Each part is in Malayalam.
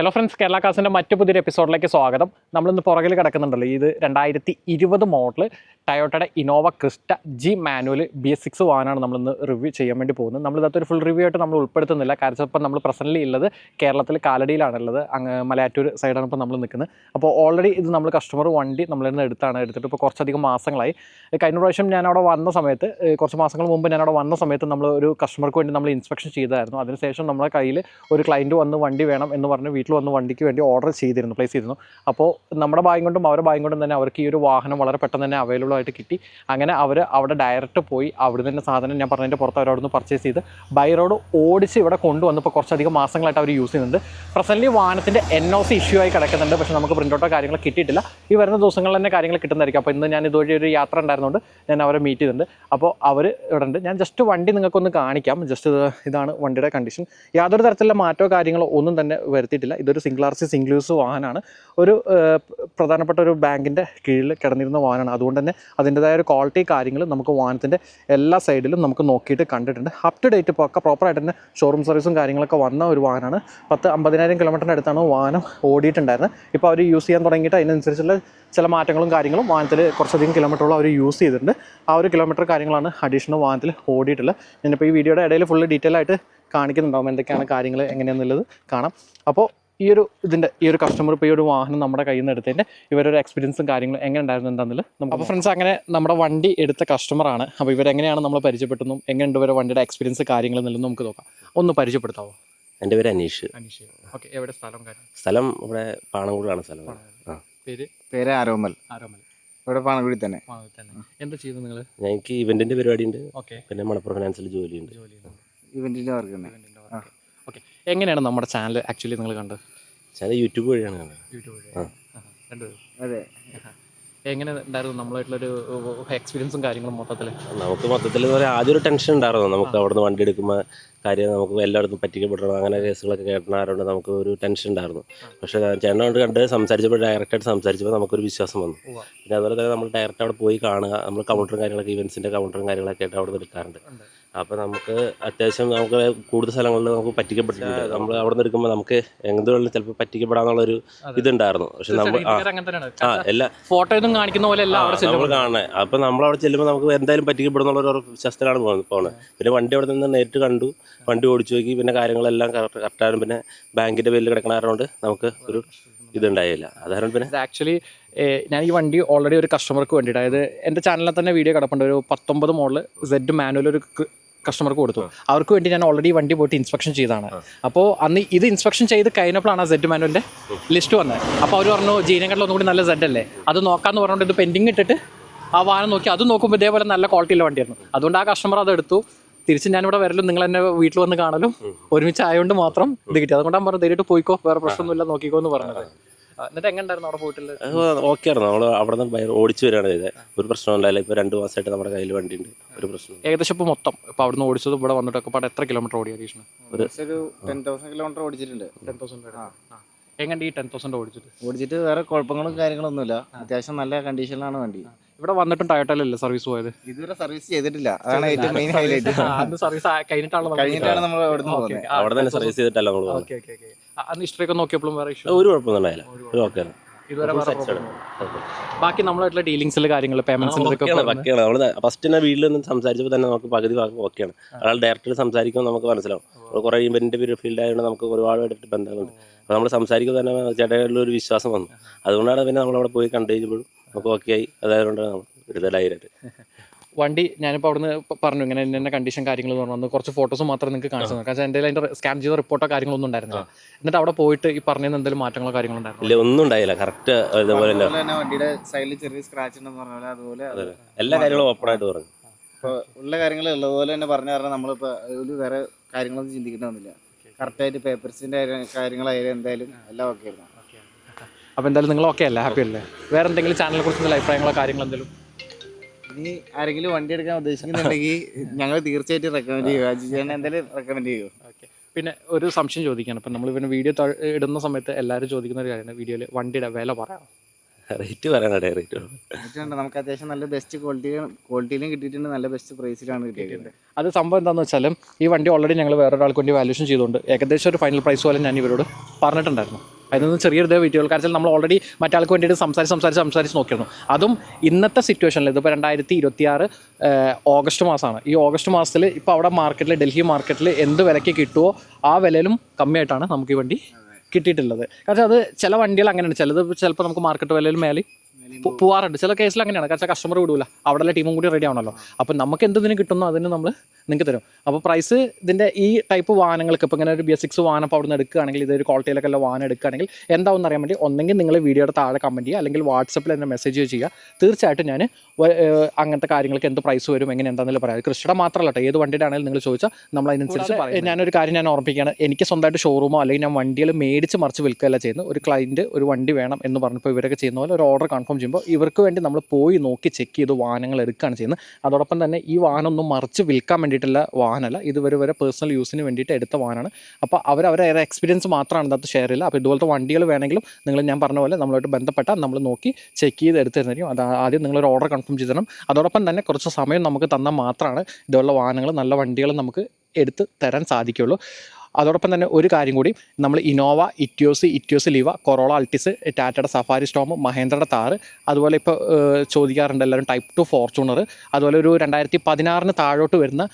ഹലോ ഫ്രണ്ട്സ്, കേരള കാസിൻ്റെ മറ്റു പുതിയൊരു എപ്പിസോഡിലേക്ക് സ്വാഗതം. നമ്മളിന്ന് പുറകിൽ കിടക്കുന്നുണ്ടല്ലോ, ഇത് 2020 മോഡൽ ടയോട്ടയുടെ Innova Crysta G manual BS6 വാഹനമാണ് നമ്മളിന്ന് റിവ്യൂ ചെയ്യാൻ വേണ്ടി പോകുന്നത്. നമ്മളിതൊരു ഫുൾ റിവ്യൂ ആയിട്ട് നമ്മൾ ഉൾപ്പെടുത്തുന്നില്ല, കാരണം ഇപ്പം നമ്മൾ പ്രസൻ്റ്ലി ഉള്ളത് കേരളത്തിൽ കാലടിയിലാണുള്ളത്, മലയാറ്റൂർ സൈഡാണ് ഇപ്പോൾ നമ്മൾ നിൽക്കുന്നത്. അപ്പോൾ ഓൾറെഡി ഇത് നമ്മൾ കസ്റ്റമർ വണ്ടി നമ്മളിൽ നിന്ന് എടുത്തിട്ട് ഇപ്പോൾ കുറച്ചധികം മാസങ്ങളായി. കഴിഞ്ഞ പ്രാവശ്യം ഞാൻ അവിടെ വന്ന സമയത്ത്, കുറച്ച് മാസങ്ങൾ മുമ്പ് ഞാൻ അവിടെ വന്ന സമയത്ത് നമ്മൾ ഒരു കസ്റ്റമർക്ക് വേണ്ടി നമ്മൾ ഇൻസ്പെക്ഷൻ ചെയ്തായിരുന്നു. അതിനുശേഷം നമ്മളെ കയ്യിൽ ഒരു ക്ലയൻറ്റ് വന്ന് വണ്ടി വേണം എന്ന് പറഞ്ഞ് വീട്ടിൽ വന്ന് വണ്ടിക്ക് വേണ്ടി ഓർഡർ ചെയ്തിരുന്നു, പ്ലേസ് ചെയ്തിരുന്നു. അപ്പോൾ നമ്മുടെ ഭാഗ്യം കൊണ്ടും അവരുടെ ഭാഗ്യം കൊണ്ടും തന്നെ അവർക്ക് ഈ ഒരു വാഹനം വളരെ പെട്ടെന്ന് തന്നെ അവൈലബിൾ ആയിട്ട് കിട്ടി. അങ്ങനെ അവർ അവിടെ ഡയറക്റ്റ് പോയി അവിടെ തന്നെ സാധനം ഞാൻ പറഞ്ഞതിൻ്റെ പുറത്ത് അവരവിടുന്ന് പർച്ചേസ് ചെയ്ത് ബൈ റോഡ് ഓടിച്ച് ഇവിടെ കൊണ്ടുവന്നപ്പോൾ കുറച്ചധികം മാസങ്ങളായിട്ട് അവർ യൂസ് ചെയ്യുന്നുണ്ട്. പ്രസൻ്റ്ലി വാഹനത്തിൻ്റെ NOC ഇഷ്യൂ ആയി കിടക്കുന്നുണ്ട്, പക്ഷേ നമുക്ക് പ്രിൻ്റൗട്ടോ കാര്യങ്ങൾ കിട്ടിയിട്ടില്ല. ഈ വരുന്ന ദിവസങ്ങളിൽ തന്നെ കാര്യങ്ങൾ കിട്ടുന്നതായിരിക്കും. അപ്പോൾ ഇന്ന് ഞാൻ ഇതുവഴി ഒരു യാത്ര ഉണ്ടായിരുന്നുകൊണ്ട് ഞാൻ അവരെ മീറ്റ് ചെയ്തിട്ടുണ്ട്. അപ്പോൾ അവർ ഇവിടെ ഉണ്ട്. ഞാൻ ജസ്റ്റ് വണ്ടി നിങ്ങൾക്കൊന്ന് കാണിക്കാം. ജസ്റ്റ് ഇതാണ് വണ്ടിയുടെ കണ്ടീഷൻ. യാതൊരു തരത്തിലുള്ള മാറ്റമോ കാര്യങ്ങളോ ഒന്നും തന്നെ വരുത്തിയിട്ടില്ല. ഇതൊരു സിംഗിൾ RC സിംഗിൾ യൂസ് വാഹനമാണ്. ഒരു പ്രധാനപ്പെട്ട ഒരു ബാങ്കിൻ്റെ കീഴിൽ കിടന്നിരുന്ന വാഹനമാണ്. അതുകൊണ്ട് തന്നെ അതിൻ്റെതായ ഒരു ക്വാളിറ്റി കാര്യങ്ങൾ നമുക്ക് വാഹനത്തിൻ്റെ എല്ലാ സൈഡിലും നമുക്ക് നോക്കിയിട്ട് കണ്ടിട്ടുണ്ട്. അപ് ടു ഡേറ്റ് പ്രോപ്പറായിട്ട് തന്നെ ഷോറൂം സർവീസും കാര്യങ്ങളൊക്കെ വന്ന ഒരു വാഹനമാണ്. 10-50,000 കിലോമീറ്ററിൻ്റെ അടുത്താണ് വാഹനം ഓടിയിട്ടുണ്ടായിരുന്നത്. ഇപ്പോൾ അവർ യൂസ് ചെയ്യാൻ തുടങ്ങിയിട്ട് അതിനനുസരിച്ചുള്ള ചില മാറ്റങ്ങളും കാര്യങ്ങളും വാഹനത്തിൽ കുറച്ചധികം കിലോമീറ്ററോളം അവർ യൂസ് ചെയ്തിട്ടുണ്ട്. ആ ഒരു കിലോമീറ്റർ കാര്യങ്ങളാണ് അഡീഷണൽ വാഹനത്തിൽ ഓടിയിട്ടുള്ളത്. ഞാനിപ്പോൾ ഈ വീഡിയോയുടെ ഇടയിൽ ഫുള്ള് ഡീറ്റെയിൽ ആയിട്ട് കാണിക്കുന്നുണ്ടാവും, എന്തൊക്കെയാണ് കാര്യങ്ങൾ എങ്ങനെയാണെന്നുള്ളത് കാണാം. അപ്പോൾ ഈ ഒരു കസ്റ്റമർ ഇപ്പോൾ ഈ ഒരു വാഹനം നമ്മുടെ കയ്യിൽ നിന്ന് എടുത്തതിൻ്റെ ഇവരൊരു എക്സ്പീരിയൻസും കാര്യങ്ങളും എങ്ങനെ ഉണ്ടായിരുന്നു എന്താണെന്നുള്ളത് നമുക്ക്. അപ്പോൾ ഫ്രണ്ട്സ്, അങ്ങനെ നമ്മുടെ വണ്ടി എടുത്ത കസ്റ്റമറാണ്. അപ്പോൾ ഇവരെങ്ങനെയാണ് നമ്മൾ പരിചയപ്പെട്ടതും എങ്ങനെയുണ്ട് ഇവരുടെ വണ്ടിയുടെ എക്സ്പീരിയൻസ് കാര്യങ്ങൾ എന്നുള്ളത് നമുക്ക് നോക്കാം. ഒന്ന് പരിചയപ്പെടുത്താവോ? എൻ്റെ പേര് അനീഷ്. ഓക്കെ, എവിടെ സ്ഥലം ഇവിടെ പാണങ്കുടിയാണ് സ്ഥലം. പേര് ആരോമൽ. ഇവിടെ പാണങ്കുടി തന്നെ. എന്താ ചെയ്യുന്നത് നിങ്ങൾ? ഞങ്ങൾക്ക് ഇവന്റിന്റെ പരിപാടി ഉണ്ട്. പിന്നെ മണപ്പുറം ഫിനാൻസിൽ ജോലിയുണ്ട്. ഇവന്റിന്റെ വർക്ക് തന്നെ. ഓക്കെ, എങ്ങനെയാണ് നമ്മുടെ ചാനൽ ആക്ച്വലി നിങ്ങൾ കണ്ടത്? ചാനൽ യൂട്യൂബ് വഴിയാണ് കണ്ടത്. അതെ. എങ്ങനെ ഉണ്ടായിരുന്നു നമ്മളായിട്ടുള്ളൊരു എക്സ്പീരിയൻസും കാര്യങ്ങളും മൊത്തത്തിൽ? നമുക്ക് മൊത്തത്തിൽ ആദ്യം ഒരു ടെൻഷൻ ഉണ്ടായിരുന്നു. നമുക്ക് അവിടെ നിന്ന് വണ്ടി എടുക്കുമ്പോൾ കാര്യം നമുക്ക് എല്ലായിടത്തും പറ്റിക്കപ്പെടണം, അങ്ങനെ കേസുകളൊക്കെ കേട്ടനാറുണ്ട്. നമുക്ക് ഒരു ടെൻഷൻ ഉണ്ടായിരുന്നു. പക്ഷേ ചേട്ടനോട് കണ്ട് സംസാരിച്ചപ്പോൾ ഡയറക്റ്റായിട്ട് സംസാരിച്ചപ്പോൾ നമുക്കൊരു വിശ്വാസം വന്നു. പിന്നെ അതുപോലെ തന്നെ നമ്മൾ ഡയറക്റ്റ് അവിടെ പോയി കാണുക. നമ്മൾ കൗണ്ടറും കാര്യങ്ങളൊക്കെ ഇവൻസിൻ്റെ കൗണ്ടറും കാര്യങ്ങളൊക്കെ ആയിട്ട് അവിടെ നിന്ന് എടുക്കാറുണ്ട്. അപ്പോൾ നമുക്ക് അത്യാവശ്യം നമുക്ക് കൂടുതൽ സ്ഥലങ്ങളിൽ നമുക്ക് പറ്റിക്കപ്പെട്ടിട്ടുണ്ട്. നമ്മൾ അവിടെ നിന്ന് എടുക്കുമ്പോൾ നമുക്ക് എന്തുകൊണ്ടും ചിലപ്പോൾ പറ്റിക്കപ്പെടാന്നുള്ളൊരു ഇതുണ്ടായിരുന്നു. പക്ഷെ നമ്മൾ എല്ലാ ഫോട്ടോയൊന്നും കാണിക്കുന്ന പോലെ നമ്മൾ കാണണേ. അപ്പോൾ നമ്മളവിടെ ചെല്ലുമ്പോൾ നമുക്ക് എന്തായാലും പറ്റിക്കപ്പെടുന്നുള്ള വിശ്വാസത്തിലാണ് പോകുന്നത്. പിന്നെ വണ്ടി അവിടെ നിന്ന് നേരിട്ട് കണ്ടു, വണ്ടി ഓടിച്ചു നോക്കി, പിന്നെ കാര്യങ്ങളെല്ലാം കറക്റ്റാണ്. പിന്നെ ബാങ്കിൻ്റെ പേരിൽ കിടക്കണ കാരണം നമുക്ക് ഒരു ഇതുണ്ടായില്ല. അതാണ് പിന്നെ ആക്ച്വലി ഞാൻ ഈ വണ്ടി ഓൾറെഡി ഒരു കസ്റ്റമർക്ക് വേണ്ടിയിട്ട്, അതായത് എൻ്റെ ചാനലിൽ തന്നെ വീഡിയോ കിടപ്പുണ്ട്. ഒരു 19 മോഡൽ Z മാനുവൽ ഒരു കസ്റ്റമർക്ക് കൊടുത്തു. അവർക്ക് വേണ്ടി ഞാൻ ഓൾറെഡി വണ്ടി പോയിട്ട് ഇൻസ്പെക്ഷൻ ചെയ്താണ്. അപ്പോൾ അന്ന് ഇത് ഇൻസ്പെക്ഷൻ ചെയ്ത് കഴിഞ്ഞപ്പോഴാണ് Z മാനുവലിൻ്റെ ലിസ്റ്റ് വന്നത്. അപ്പോൾ അവർ പറഞ്ഞു ജീനങ്ങളിൽ ഒന്നും കൂടി നല്ല Z അല്ലേ, അത് നോക്കാമെന്ന് പറഞ്ഞുകൊണ്ട് ഇത് പെൻഡിങ് ഇട്ടിട്ട് ആ വാഹനം നോക്കി, അത് നോക്കുമ്പോൾ ഇതേപോലെ നല്ല ക്വാളിറ്റിയുള്ള വണ്ടിയായിരുന്നു. അതുകൊണ്ട് ആ കസ്റ്റമർ അത് എടുത്തു. തിരിച്ച് ഞാനിവിടെ വരലും നിങ്ങൾ എന്നെ വീട്ടിൽ വന്ന് കാണലും ഒരുമിച്ച് ആയതുകൊണ്ട് മാത്രം ഇത് കിട്ടി. അതുകൊണ്ടാണ് പറഞ്ഞത് ധൈര്യമായിട്ട് പോയിക്കോ, വേറെ പ്രശ്നമൊന്നുമില്ല, നോക്കിക്കോ എന്ന് പറഞ്ഞത്. എന്നിട്ട് എങ്ങനെ ഉണ്ടായിരുന്നു അവിടെ പോയിട്ടുള്ളത്? ഓക്കെ ആയിരുന്നു. നമ്മൾ അവിടെ നിന്ന് ഓടിച്ചു വരികയാണ് ചെയ്തത്. ഒരു പ്രശ്നമുണ്ടായില്ല. ഇപ്പോൾ 2 മാസമായിട്ട് നമ്മുടെ കയ്യിൽ വണ്ടിയുണ്ട്. ഒരു പ്രശ്നം ഏകദേശം ഇപ്പോൾ മൊത്തം ഇപ്പോൾ അവിടെ നിന്ന് ഓടിച്ചത് ഇവിടെ വന്നിട്ടൊക്കെ പാടെ എത്ര കിലോമീറ്റർ ഓടി? അഡീഷണൽ ഒരു 10,000 കിലോമീറ്റർ ഓടിച്ചിട്ടുണ്ട്. 10,000. എങ്ങനെ ഈ 10,000 ഓടിച്ചിട്ട് വേറെ കുഴപ്പങ്ങളും കാര്യങ്ങളൊന്നുമില്ല. അത്യാവശ്യം നല്ല കണ്ടീഷനിലാണ് വണ്ടി. ഇവിടെ വന്നിട്ടും ടയോട്ടയിലല്ലേ സർവീസ് പോയത്? ഇതുവരെ സർവീസ് ചെയ്തിട്ടില്ല. അതാണ് ഏറ്റവും മെയിൻ ഹൈലൈറ്റ്. സർവീസ് കഴിഞ്ഞിട്ടാണ് നമ്മൾ അവിടെ തന്നെ സർവീസ് ചെയ്തിട്ടല്ല നമ്മൾ. അന്ന് ഹിസ്റ്ററിയൊക്കെ നോക്കിയപ്പോഴും വേറെ ഇഷ്യൂ ഒരു കുഴപ്പമൊന്നും ഉണ്ടായില്ല. ഓക്കെ. ഇതുവരെ ബാക്കി നമ്മളായിട്ടുള്ള ഡീലിങ്സിൽ കാര്യങ്ങൾ പേയ്മെന്റ്സിന്റെ ഒക്കെയാണ്. നമ്മൾ ഫസ്റ്റ് തന്നെ വീട്ടിൽ നിന്ന് സംസാരിച്ചപ്പോൾ തന്നെ നമുക്ക് പകുതി ഓക്കെയാണ്. അയാൾ ഡയറക്റ്റ് സംസാരിക്കുമ്പോൾ നമുക്ക് മനസ്സിലാവും. കുറേ ഇവന്റിന്റെ ഫീൽഡ് ആയതുകൊണ്ട് നമുക്ക് ഒരുപാട് ബന്ധങ്ങളുണ്ട്. അപ്പോൾ നമ്മൾ സംസാരിക്കുമ്പോൾ തന്നെ ചേട്ടനുള്ള ഒരു വിശ്വാസം വന്നു. അതുകൊണ്ടാണ് പിന്നെ നമ്മളവിടെ പോയി കണ്ടു കഴിഞ്ഞപ്പോഴും നമുക്ക് ഓക്കെ ആയി. അതായതുകൊണ്ടാണ് നമ്മൾ എടുത്തലായിട്ട് വണ്ടി ഞാനിപ്പോൾ അവിടുന്ന് പറഞ്ഞു ഇങ്ങനെ എന്നെ കണ്ടീഷൻ കാര്യങ്ങൾ പറഞ്ഞു. കുറച്ച് ഫോട്ടോസ് മാത്രം നിങ്ങൾക്ക് കാണിച്ചു തന്നു. കാരണം എൻ്റെ അതിൻ്റെ സ്കാൻ ചെയ്ത റിപ്പോർട്ടോ കാര്യങ്ങളൊന്നും ഉണ്ടായിരുന്നില്ല. എന്നിട്ട് അവിടെ പോയിട്ട് ഈ പറഞ്ഞത് എന്തെങ്കിലും മാറ്റങ്ങളോ കാര്യങ്ങളോ ഉണ്ടായിരുന്നു? ഒന്നും ഉണ്ടായില്ല. കറക്റ്റ് അതുപോലെ വണ്ടിയുടെ സൈഡിൽ ചെറിയ സ്ക്രാച്ച് ഉണ്ടെന്ന് പറഞ്ഞ പോലെ അതുപോലെ എല്ലാ കാര്യങ്ങളും ഓപ്പൺ ആയിട്ട് പറഞ്ഞു. ഇപ്പോൾ ഉള്ള കാര്യങ്ങൾ ഉള്ളതുപോലെ തന്നെ പറഞ്ഞു. കാരണം നമ്മളിപ്പോൾ ഒരു വേറെ കാര്യങ്ങളൊന്നും ചിന്തിക്കേണ്ടതൊന്നുമില്ല. കറക്റ്റായിട്ട് പേപ്പർസിൻ്റെ കാര്യങ്ങളായാലും എന്തായാലും എല്ലാം ഓക്കെ ആയിരുന്നു. അപ്പോൾ എന്തായാലും നിങ്ങൾ ഓക്കെ അല്ലേ, ഹാപ്പി അല്ലേ? വേറെ എന്തെങ്കിലും ചാനലിനെ കുറിച്ചുള്ള അഭിപ്രായങ്ങളോ കാര്യങ്ങളോ എന്തെങ്കിലും? ഇനി ആരെങ്കിലും വണ്ടി എടുക്കാൻ ഉദ്ദേശിക്കുന്നുണ്ടെങ്കിൽ ഞങ്ങൾ തീർച്ചയായിട്ടും റെക്കമെൻഡ് ചെയ്യുക. എന്തായാലും റെക്കമെൻഡ് ചെയ്യുമോ? ഓക്കെ. പിന്നെ ഒരു സംശയം ചോദിക്കുകയാണ്. ഇപ്പം നമ്മൾ ഇവന് വീഡിയോ ഇടുന്ന സമയത്ത് എല്ലാവരും ചോദിക്കുന്ന ഒരു കാര്യമാണ്, വീഡിയോയിൽ വണ്ടിയുടെ വില പറയാം. റേറ്റ് പറയാനാണ്. റേറ്റ് നമുക്ക് അത്യാവശ്യം നല്ല ബെസ്റ്റ് ക്വാളിറ്റിയിലും കിട്ടിയിട്ടുണ്ട്. നല്ല ബെസ്റ്റ് പ്രൈസിലാണ് കിട്ടിയിട്ടുണ്ട്. അത് സംഭവം എന്താണെന്ന് വെച്ചാലും ഈ വണ്ടി ഓൾറെഡി ഞങ്ങൾ വേറൊരാൾക്ക് വേണ്ടി വാല്യൂഷൻ ചെയ്തുകൊണ്ട് ഏകദേശം ഒരു ഫൈനൽ പ്രൈസ് പോലെ ഞാൻ ഇവരോട് പറഞ്ഞിട്ടുണ്ടായിരുന്നു. അതിൽ ചെറിയൊരു വീഡിയോകൾ കാരണം നമ്മൾ ഓൾറെഡി മറ്റാൾക്ക് വേണ്ടിയിട്ട് സംസാരിച്ച് നോക്കിയിരുന്നു. അതും ഇന്നത്തെ സിറ്റുവേഷനിൽ ഇതിപ്പോൾ 2026 ഓഗസ്റ്റ് മാസമാണ്. ഈ ഓഗസ്റ്റ് മാസത്തിൽ ഇപ്പോൾ അവിടെ മാർക്കറ്റിൽ ഡൽഹി മാർക്കറ്റിൽ എന്ത് വിലയ്ക്ക് കിട്ടുമോ ആ വിലയിലും കമ്മിയായിട്ടാണ് നമുക്ക് ഈ വണ്ടി കിട്ടിയിട്ടുള്ളത്. കാരണം അത് ചില വണ്ടികൾ അങ്ങനെയാണ്, ചിലത് ചിലപ്പോൾ നമുക്ക് മാർക്കറ്റ് വിലയിൽ മേലെ പോവാറുണ്ട്. ചില കേസിൽ അങ്ങനെയാണ്, കാരണം കസ്റ്റമർ വിടൂല, അവിടെയുള്ള ടീമും കൂടി റെഡി ആവണമല്ലോ. അപ്പം നമുക്ക് എന്തിന് കിട്ടുന്നോ അതിന് നമ്മൾ നിങ്ങൾക്ക് തരും. അപ്പോൾ പ്രൈസ് ഇതിൻ്റെ ഈ ടൈപ്പ് വാഹനങ്ങൾക്ക് ഇപ്പോൾ ഇങ്ങനെ ഒരു BS6 വാഹനം ഇപ്പോൾ അവിടെ നിന്ന് എടുക്കുകയാണെങ്കിൽ, ഇതൊരു ക്വാളിറ്റിയിലൊക്കെ ഉള്ള വാഹനം എടുക്കുകയാണെങ്കിൽ എന്താവും അറിയാൻ വേണ്ടി ഒന്നെങ്കിൽ നിങ്ങൾ വീഡിയോയുടെ താഴെ കമൻറ്റ് ചെയ്യുക, അല്ലെങ്കിൽ വാട്സപ്പിൽ എന്നെ മെസ്സേജ് ചെയ്യുക. തീർച്ചയായിട്ടും ഞാൻ അങ്ങനത്തെ കാര്യങ്ങൾക്ക് എന്ത് പ്രൈസ് വരും എങ്ങനെ എന്താണെന്ന് പറയാം. കൃഷിയുടെ മാത്രമല്ല കേട്ടോ, ഏത് വണ്ടിയുടെ ആണെങ്കിലും നിങ്ങൾ ചോദിച്ചാൽ നമ്മൾ അതിനനുസരിച്ച് പറയും. ഞാനൊരു കാര്യം ഞാൻ ഓർമ്മിക്കുകയാണ്, എനിക്ക് സ്വന്തമായിട്ട് ഷോറൂമോ അല്ലെങ്കിൽ ഞാൻ വണ്ടികൾ മേടിച്ച് മറിച്ച് വിൽക്കുകയല്ല ചെയ്യുന്നത്. ഒരു ക്ലയൻറ്റ് ഒരു വണ്ടി വേണം എന്ന് പറഞ്ഞപ്പോൾ ഇവരൊക്കെ ചെയ്യുന്ന പോലെ ഒരു ഓർഡർ കൺഫേം ചെയ്യുമ്പോൾ ഇവർക്ക് വേണ്ടി നമ്മൾ പോയി നോക്കി ചെക്ക് ചെയ്ത് വാഹനങ്ങൾ എടുക്കുകയാണ് ചെയ്യുന്നത്. അതോടൊപ്പം തന്നെ ഈ വാഹനം ഒന്നും മറിച്ച് വിൽക്കാൻ വേണ്ടിയിട്ടുള്ള വാഹനമല്ല, ഇതുവരെ വരെ പേഴ്സണൽ യൂസിന് വേണ്ടിയിട്ട് എടുത്ത വാഹനമാണ്. അപ്പോൾ അവരെ എക്സ്പീരിയൻസ് മാത്രമാണ് ഇതിനകത്ത് ഷെയർ ചെയ്യില്ല. അപ്പോൾ ഇതുപോലത്തെ വണ്ടികൾ വേണമെങ്കിലും നിങ്ങൾ ഞാൻ പറഞ്ഞ പോലെ നമ്മളായിട്ട് ബന്ധപ്പെട്ടാൽ നമ്മൾ നോക്കി ചെക്ക് ചെയ്ത് എടുത്ത് തരുന്നതായിരിക്കും. അത് ആദ്യം നിങ്ങളൊരു ഓർഡർ കൺഫേം ചെയ്ത് തരണം. അതോടൊപ്പം തന്നെ കുറച്ച് സമയം നമുക്ക് തന്നാൽ മാത്രമാണ് ഇതുപോലുള്ള വാഹനങ്ങൾ നല്ല വണ്ടികൾ നമുക്ക് എടുത്ത് തരാൻ സാധിക്കുകയുള്ളൂ. അതോടൊപ്പം തന്നെ ഒരു കാര്യം കൂടി, നമ്മൾ ഇനോവ, ഇറ്റിയോസ് ലീവ, കൊറോള അൾട്ടിസ്, ടാറ്റയുടെ സഫാരി സ്റ്റോം, മഹേന്ദ്രയുടെ താർ, അതുപോലെ ഇപ്പോൾ ചോദിക്കാറുണ്ട് എല്ലാവരും Type 2 ഫോർച്യൂണർ, അതുപോലെ ഒരു 2016 താഴോട്ട് വരുന്ന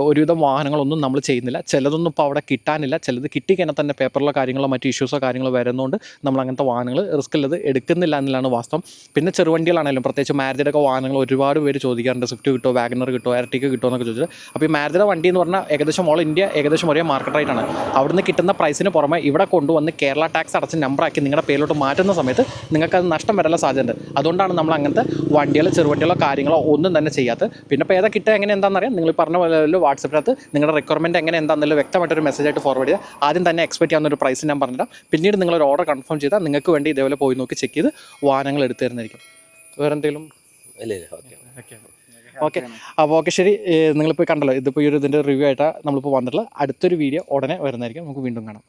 ഒരുവിധം വാഹനങ്ങളൊന്നും നമ്മൾ ചെയ്യുന്നില്ല. ചിലതൊന്നും ഇപ്പോൾ അവിടെ കിട്ടാനില്ല, ചിലത് കിട്ടിക്കഴിഞ്ഞാൽ തന്നെ പേപ്പറിലോ കാര്യങ്ങളോ മറ്റ് ഇഷ്യൂസോ കാര്യങ്ങളോ വരുന്നതുകൊണ്ട് നമ്മൾ അങ്ങനത്തെ വാഹനങ്ങൾ റിസ്ക് ഉള്ളത് എടുക്കുന്നില്ല എന്നുള്ളതാണ് വാസ്തവം. പിന്നെ ചെറുവണ്ടികളാണെങ്കിലും പ്രത്യേകിച്ച് മാരുതിയുടെ ഒക്കെ വാഹനങ്ങൾ ഒരുപാട് പേര് ചോദിക്കാറുണ്ട്, സ്വിഫ്റ്റ് കിട്ടുമോ, വാഗനർ കിട്ടുമോ, എർട്ടിക്ക കിട്ടുമോ എന്നൊക്കെ ചോദിച്ചത്. അപ്പോൾ ഈ മാരുതിയുടെ വണ്ടി എന്ന് പറഞ്ഞാൽ ഏകദേശം ഓൾ ഇന്ത്യ ഏകദേശം ഒരേ മാർക്കറ്റ് റേറ്റാണ്. അവിടുന്ന് കിട്ടുന്ന പ്രൈസിന് പുറമെ ഇവിടെ കൊണ്ടുവന്ന് കേരള ടാക്സ് അടച്ച് നമ്പറാക്കി നിങ്ങളുടെ പേരിലോട്ട് മാറ്റുന്ന സമയത്ത് നിങ്ങൾക്കത് നഷ്ടം വരാനുള്ള സാധ്യതയുണ്ട്. അതുകൊണ്ടാണ് നമ്മൾ അങ്ങനത്തെ വണ്ടികളോ ചെറുവണ്ടികളോ കാര്യങ്ങളോ ഒന്നും തന്നെ ചെയ്യാത്തത്. പിന്നെ ഇപ്പോൾ ഏതാ കിട്ടുക എങ്ങനെ എന്താണെന്നറിയാം, നിങ്ങൾ പറഞ്ഞ പോലെ വാട്സപ്പിനകത്ത് നിങ്ങളുടെ റിക്വയർമെൻറ്റ് എങ്ങനെ എന്താണെന്നല്ലോ വ്യക്തമായിട്ടൊരു മെസ്സേജായിട്ട് ഫോർവേഡ് ചെയ്യുക. ആദ്യം തന്നെ എക്സ്പെക്ട് ചെയ്യാവുന്ന ഒരു പ്രൈസ് ഞാൻ പറഞ്ഞുതരാം. പിന്നീട് നിങ്ങളൊരു ഓർഡർ കൺഫേം ചെയ്താൽ നിങ്ങൾക്ക് വേണ്ടി ഇതേപോലെ പോയി നോക്കി ചെക്ക് ചെയ്ത് വാഹനങ്ങൾ എടുത്തു തരുന്നതായിരിക്കും. വേറെ എന്തെങ്കിലും? ഓക്കെ, അപ്പോൾ ഓക്കെ ശരി. നിങ്ങളിപ്പോൾ കണ്ടല്ലോ, ഇതിപ്പോൾ ഇതിൻ്റെ റിവ്യൂ ആയിട്ടാണ് നമ്മളിപ്പോൾ വന്നിട്ടുള്ളത്. അടുത്തൊരു വീഡിയോ ഉടനെ വരുന്നതായിരിക്കും. നമുക്ക് വീണ്ടും കാണാം.